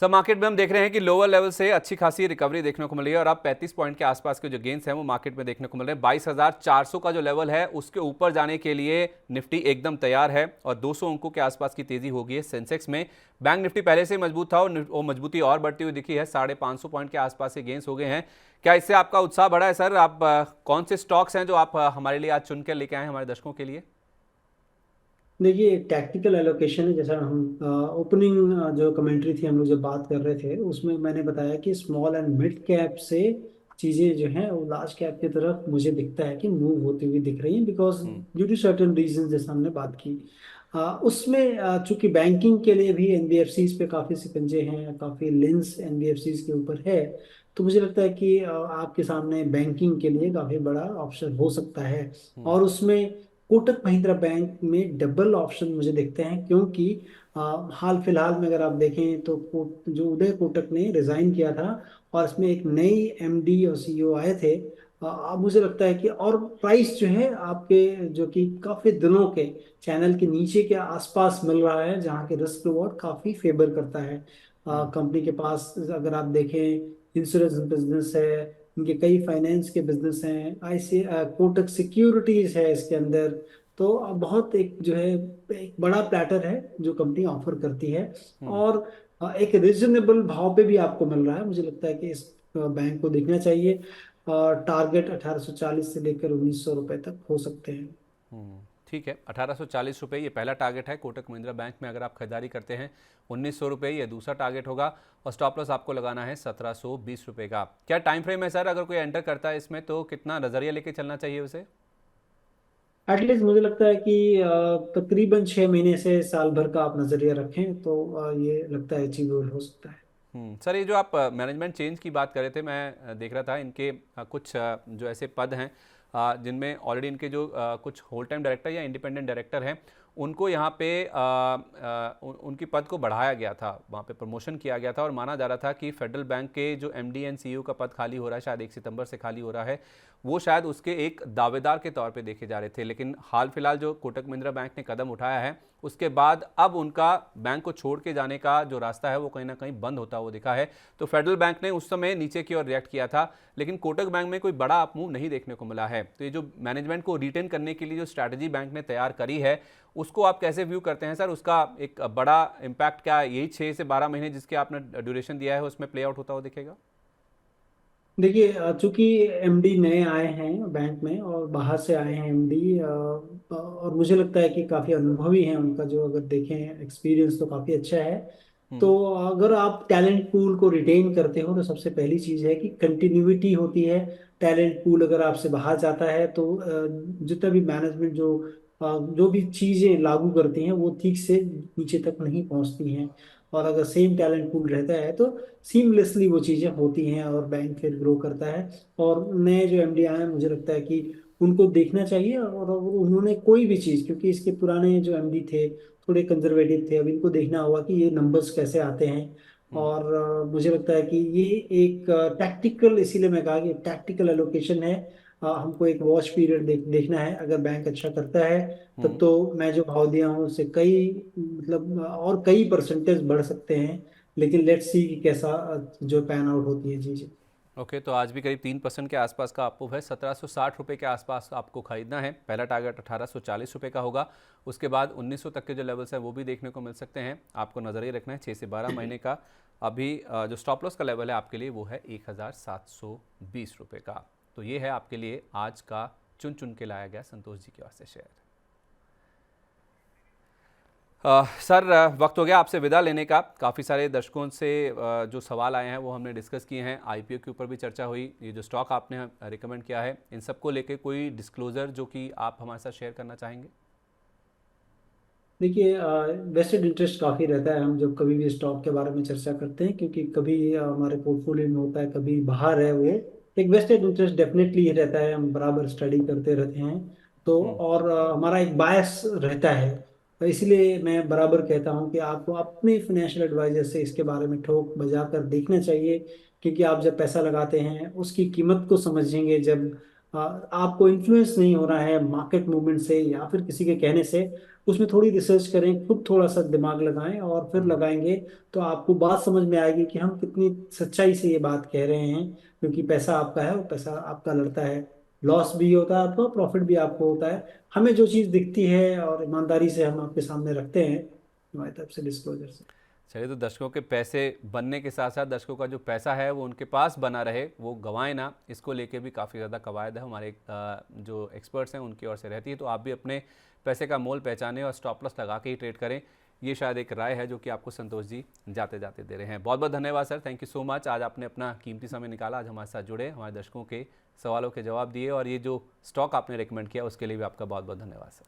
सब मार्केट में हम देख रहे हैं कि लोअर लेवल से अच्छी खासी रिकवरी देखने को मिल रही है और अब 35 पॉइंट के आसपास के जो गेंस हैं वो मार्केट में देखने को मिल रहे हैं। 22,400 का जो लेवल है उसके ऊपर जाने के लिए निफ्टी एकदम तैयार है और 200 अंकों के आसपास की तेजी हो गई है सेंसेक्स में। बैंक निफ्टी पहले से ही मजबूत था और वो मजबूती और बढ़ती हुई दिखी है। 550 पॉइंट के आसपास के गेंस हो गए हैं। क्या इससे आपका उत्साह बढ़ा है सर? आप कौन से स्टॉक्स हैं जो आप हमारे लिए आज चुन कर लेके आए हैं हमारे दर्शकों के लिए? देखिए, टैक्टिकल एलोकेशन है। जैसा हम ओपनिंग जो कमेंट्री थी, हम लोग जब बात कर रहे थे उसमें मैंने बताया कि स्मॉल एंड मिड कैप से चीज़ें जो हैं वो लार्ज कैप की तरफ मुझे दिखता है कि मूव होती हुई दिख रही हैं, because hmm. Due to certain reason जैसा हमने बात की। उसमें चूंकि बैंकिंग के लिए भी एनबीएफसीज पे काफ़ी सिकंजे हैं, काफ़ी लेंस एनबीएफसीज के ऊपर है। तो मुझे लगता है कि आपके सामने बैंकिंग के लिए काफ़ी बड़ा ऑप्शन हो सकता है। हम्म। और उसमें कोटक महिंद्रा बैंक में डबल ऑप्शन मुझे दिखते हैं, क्योंकि हाल फिलहाल में अगर आप देखें तो जो उदय कोटक ने रिजाइन किया था और इसमें एक नई एमडी और सीईओ आए थे। अब मुझे लगता है कि और प्राइस जो है आपके, जो कि काफी दिनों के चैनल के नीचे के आसपास मिल रहा है, जहाँ के रिस्क रिवॉर्ड काफी फेवर करता है। हम्म। कंपनी के पास अगर आप देखें, इंश्योरेंस बिजनेस है, इनके कई फाइनेंस के बिजनेस हैं, ऐसे कोटक सिक्योरिटीज है इसके अंदर। तो बहुत एक जो है, एक बड़ा प्लेटर है जो कंपनी ऑफर करती है। हम्म। और एक रिजनेबल भाव पे भी आपको मिल रहा है। मुझे लगता है कि इस बैंक को देखना चाहिए। टारगेट 1840 से लेकर 1900 रुपए तक हो सकते हैं। ठीक है, 1840 रुपये ये पहला टारगेट है कोटक महिंद्रा बैंक में। अगर आप खरीदारी करते हैं 1900 रुपये ये दूसरा टारगेट होगा और स्टॉप लॉस आपको लगाना है 1720 रुपये का। क्या टाइम फ्रेम है सर? अगर कोई एंटर करता है इसमें तो कितना नजरिया लेके चलना चाहिए उसे? एटलीस्ट मुझे लगता है कि तकरीबन 6 महीने से साल भर का आप नजरिया रखें तो ये लगता है अचीवेबल हो सकता है। सर, ये जो आप मैनेजमेंट चेंज की बात कर रहे थे, मैं देख रहा था इनके कुछ जो ऐसे पद हैं जिनमें ऑलरेडी इनके जो कुछ होल टाइम डायरेक्टर या इंडिपेंडेंट डायरेक्टर हैं उनको यहाँ पे उनकी पद को बढ़ाया गया था, वहाँ पे प्रमोशन किया गया था और माना जा रहा था कि फेडरल बैंक के जो एमडी एंड सीईओ का पद खाली हो रहा है, शायद 1 सितंबर से खाली हो रहा है, वो शायद उसके एक दावेदार के तौर पे देखे जा रहे थे। लेकिन हाल फिलहाल जो कोटक महिंद्रा बैंक ने कदम उठाया है उसके बाद अब उनका बैंक को छोड़ के जाने का जो रास्ता है वो कहीं ना कहीं बंद होता हुआ दिखा है। तो फेडरल बैंक ने उस समय नीचे की ओर रिएक्ट किया था, लेकिन कोटक बैंक में कोई बड़ा अप मूव नहीं देखने को मिला है। तो ये जो मैनेजमेंट को रिटेन करने के लिए जो स्ट्रैटेजी बैंक ने तैयार करी है उसको आप कैसे व्यू करते हैं सर? उसका एक बड़ा इम्पैक्ट क्या यही 6 से 12 महीने जिसके आपने ड्यूरेशन दिया है उसमें प्ले आउट होता हुआ दिखेगा? देखिए, चूंकि एमडी नए आए हैं बैंक में और बाहर से आए हैं एमडी, और मुझे लगता है कि काफ़ी अनुभवी हैं। उनका जो अगर देखें एक्सपीरियंस तो काफ़ी अच्छा है। हम्म। तो अगर आप टैलेंट पूल को रिटेन करते हो तो सबसे पहली चीज़ है कि कंटिन्यूटी होती है। टैलेंट पूल अगर आपसे बाहर जाता है तो जितना भी मैनेजमेंट जो भी चीज़ें लागू करती हैं वो ठीक से नीचे तक नहीं पहुंचती हैं। और अगर सेम टैलेंट पूल रहता है तो सीमलेसली वो चीज़ें होती हैं और बैंक फिर ग्रो करता है। और नए जो एमडी आए हैं, मुझे लगता है कि उनको देखना चाहिए। और उन्होंने कोई भी चीज़, क्योंकि इसके पुराने जो एमडी थे थोड़े कंजर्वेटिव थे, अब इनको देखना होगा कि ये नंबर्स कैसे आते हैं। हम्म। और मुझे लगता है कि ये एक टैक्टिकल, इसीलिए मैं कहा कि टैक्टिकल एलोकेशन है। हमको एक वॉच पीरियड देखना है। अगर बैंक अच्छा करता है तब हम्म। तो मैं जो भाव दिया हूँ उससे कई, मतलब और कई परसेंटेज बढ़ सकते हैं। लेकिन लेट्स सी कि कैसा जो पैन आउट होती है चीज़। ओके, तो आज भी करीब 3% के आसपास का अप है। 1760 रुपये के आसपास आपको खरीदना है। पहला टारगेट 1840 रुपये का होगा। उसके बाद 1900 तक के जो लेवल्स हैं वो भी देखने को मिल सकते हैं। आपको नजरिए रखना है 6 से 12 महीने का। अभी जो स्टॉप लॉस का लेवल है आपके लिए वो है 1720 रुपये का। तो ये है आपके लिए आज का चुन चुन के लाया गया संतोष जी के वास्ते शेयर। सर, वक्त हो गया आपसे विदा लेने का। काफ़ी सारे दर्शकों से जो सवाल आए हैं वो हमने डिस्कस किए हैं। आईपीओ के ऊपर भी चर्चा हुई। ये जो स्टॉक आपने रिकमेंड किया है इन सबको लेके कोई डिस्क्लोजर जो कि आप हमारे साथ शेयर करना चाहेंगे? देखिए, वेस्टेड इंटरेस्ट काफ़ी रहता है हम जब कभी भी स्टॉक के बारे में चर्चा करते हैं, क्योंकि कभी हमारे पोर्टफोलियो में होता है, कभी बाहर है वो। एक वेस्टेड इंटरेस्ट डेफिनेटली रहता है, हम बराबर स्टडी करते रहते हैं। तो हम्म। और हमारा एक बायस रहता है। तो इसलिए मैं बराबर कहता हूँ कि आपको अपने फाइनेंशियल एडवाइजर से इसके बारे में ठोक बजा कर देखना चाहिए। क्योंकि आप जब पैसा लगाते हैं उसकी कीमत को समझेंगे जब आपको इन्फ्लुएंस नहीं हो रहा है मार्केट मूवमेंट से या फिर किसी के कहने से, उसमें थोड़ी रिसर्च करें, खुद थोड़ा सा दिमाग लगाएं और फिर लगाएंगे तो आपको बात समझ में आएगी कि हम कितनी सच्चाई से ये बात कह रहे हैं। क्योंकि पैसा आपका है और पैसा आपका लड़ता है, लॉस भी होता है आपको, प्रॉफिट भी आपको होता है। हमें जो चीज़ दिखती है और ईमानदारी से हम आपके सामने रखते हैं हमारी तरफ से डिस्क्लोजर से। चलिए, तो दर्शकों के पैसे बनने के साथ साथ दर्शकों का जो पैसा है वो उनके पास बना रहे, वो गंवाए ना, इसको लेके भी काफ़ी ज़्यादा कवायद है हमारे जो एक्सपर्ट्स हैं उनकी ओर से रहती है। तो आप भी अपने पैसे का मोल पहचानें और स्टॉप लॉस लगा के ही ट्रेड करें। ये शायद एक राय है जो कि आपको संतोष जी जाते जाते दे रहे हैं। बहुत बहुत धन्यवाद sir, thank you so much. आज आपने अपना कीमती समय निकाला, आज हमारे साथ जुड़े, हमारे दर्शकों के सवालों के जवाब दिए, और ये जो स्टॉक आपने रिकमेंड किया उसके लिए भी आपका बहुत बहुत धन्यवाद सर।